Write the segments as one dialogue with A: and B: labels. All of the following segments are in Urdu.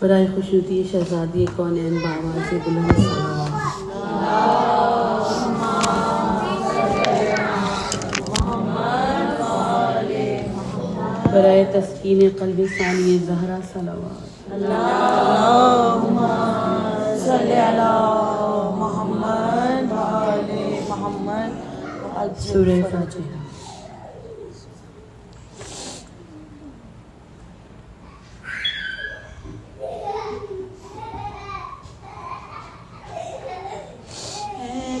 A: برائے خوشنودی شہزادی کونین بآواز بلند صلوات۔ برائے تسکین قلب ثانی زہرا صلوات۔
B: اللہم صلی علی محمد و آل محمد۔
A: سورہ فاتحہ۔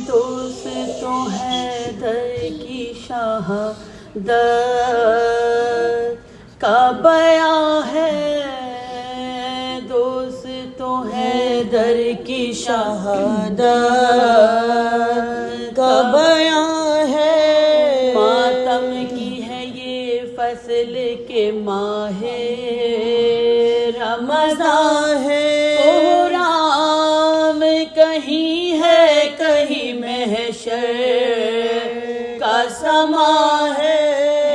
A: دوست تو ہے در کی شہادت کا بیاں ہے، دوست تو ہے در کی شہادت
B: کا بیاں ہے،
A: ماتم کی ہے یہ فصل کے ماہ رمضان ہے، کوہرام کہیں ہے کہیں محشر کا سما ہے،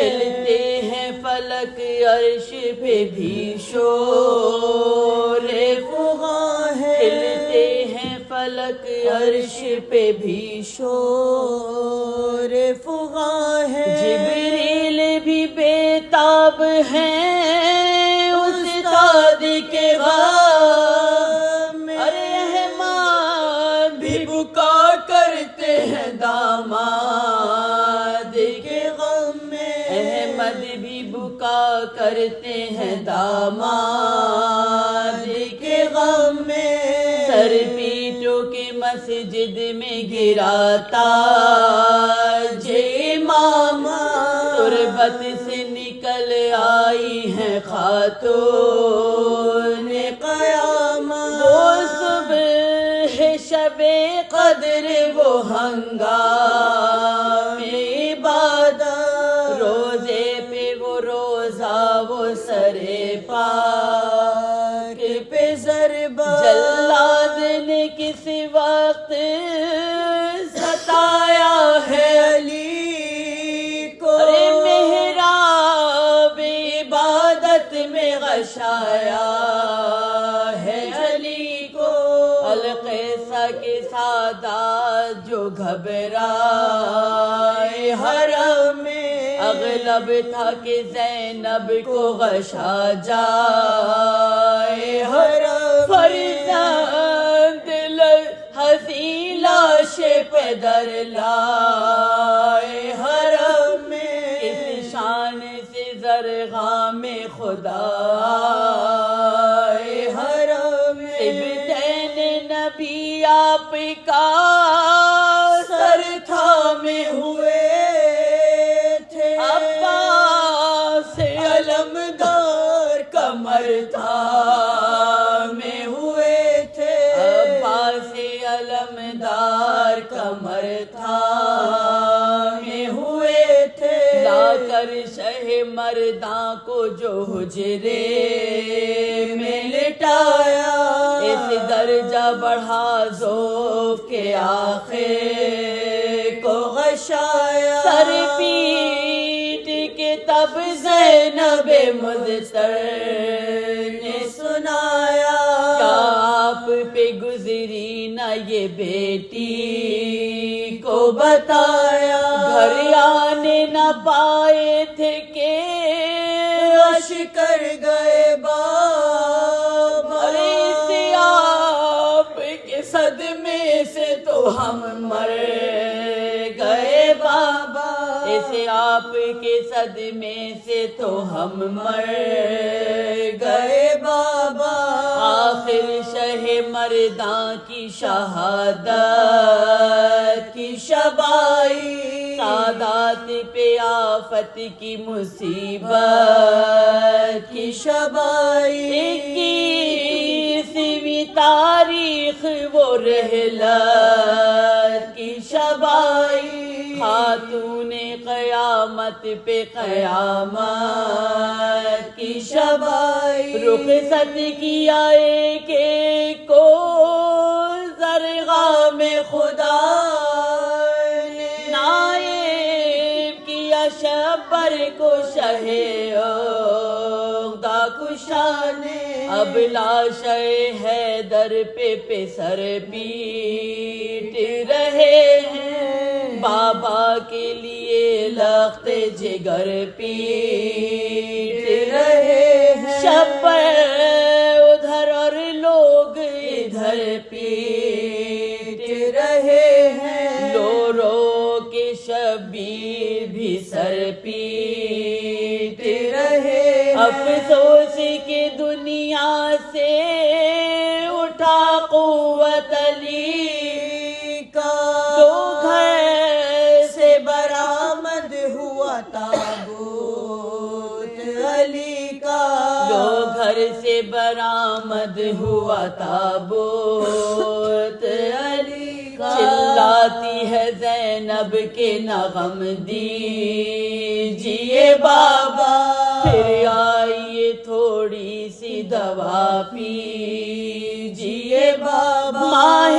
A: ہلتے ہیں فلک عرش پہ بھی شور فغاں ہے، ہلتے ہیں فلک عرش پہ بھی
B: شور فغاں ہے،
A: جبریل بھی بےتاب ہیں استاد کے غم میں، ارے احمد بھی بکا کرتے ہیں داماد کے غم میں، احمد بھی بکا کرتے ہیں داماد کے غم میں، سر پیٹوں کے مسجد میں گراتا جے ماما، تربت سے نکل آئی ہیں خاتون قیامت، وہ صبح شب قدر وہ ہنگام عبادت، روزے پہ وہ روزہ وہ سرے پاک پہ ضربہ، جلاد نے کس وقت ستایا ہے علی کو، ارے محراب عبادت میں غشایا ہے علی کو، القیصہ کے سادات جو گھبرائے حرم میں، اغلب تھا کہ زینب کو غشا جائے حرم، فرزند حزین لاش پہ در لائے حرم میں، اس شان سے زرغام خدا حرم میں، سبتین نبی آپ کا سر تھامے ہوئے تھے، عباس علمدار کمر تھامے ہوئے تھے، عباس علمدار کمر تھامے ہوئے تھے، لا کر شہ مرداں کو جو حجرے میں لٹایا، اس درجہ بڑھا ذوف کے آخر کو غشایا، سر پیٹ کے تب زینب مضطر نے سنایا، کیا آپ پہ گزری نہ یہ بیٹی کو بتایا، گھر آنے نہ پائے تھے کہ رش کر گئے بابا، ارے آپ کے صدمے سے تو ہم مر گئے بابا، اسے آپ کے صدمے سے تو ہم مر گئے بابا، آخر شہ مرداں کی شہادت کی شبائی، سادات پہ آفت کی مصیبت کی شبائی، 21ویں تاریخ وہ رحلت کی شبائی، خاتون قیامت پہ قیامت کی شبائی، رخصت کیا ایک ایک کو زرغام خدا نے، نائب کیا شبر کو شہ عقدہ کشا نے، اب لاش حیدر پہ سر پیٹ رہے ہیں، بابا کے لیے لخت جگر پیٹ رہے ہیں، شب ادھر اور لوگ ادھر پیٹ رہے ہیں، رو رو کے شبیر بھی سر پیٹ رہے ہیں، افسوس کی دنیا سے اٹھا قوت علی کا، تو گھر سے برآمد ہوا تابوت علی کا، جو گھر سے برآمد ہوا تابوت علی کا، چلاتی ہے زینب کے نغم دیجئے بابا، پھر آئیے تھوڑی سی دوا پیجئے بابا، ماہ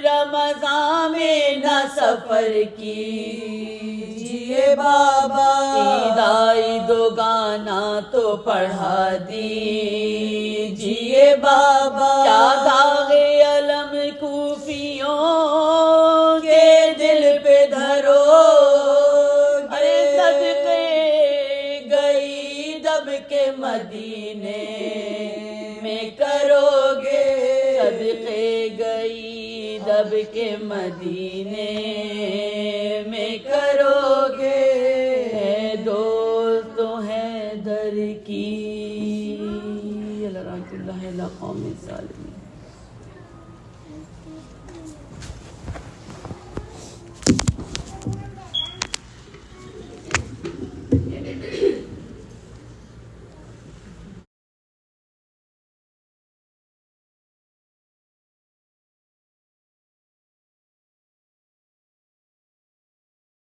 A: رمضان میں نہ سفر کیجئے بابا، عید آئی دو گانا تو پڑھا دیجئے بابا، کیا داغ علم کوفیوں کے دل پہ دھرو، ارے صدقے گئی دب کے مدینے میں کرو گے، صدقے گئی دب کے مدینے میں کرو گے، اے دوستو حیدر کی اللہ رحمت اللہ علی قوم الظالمین۔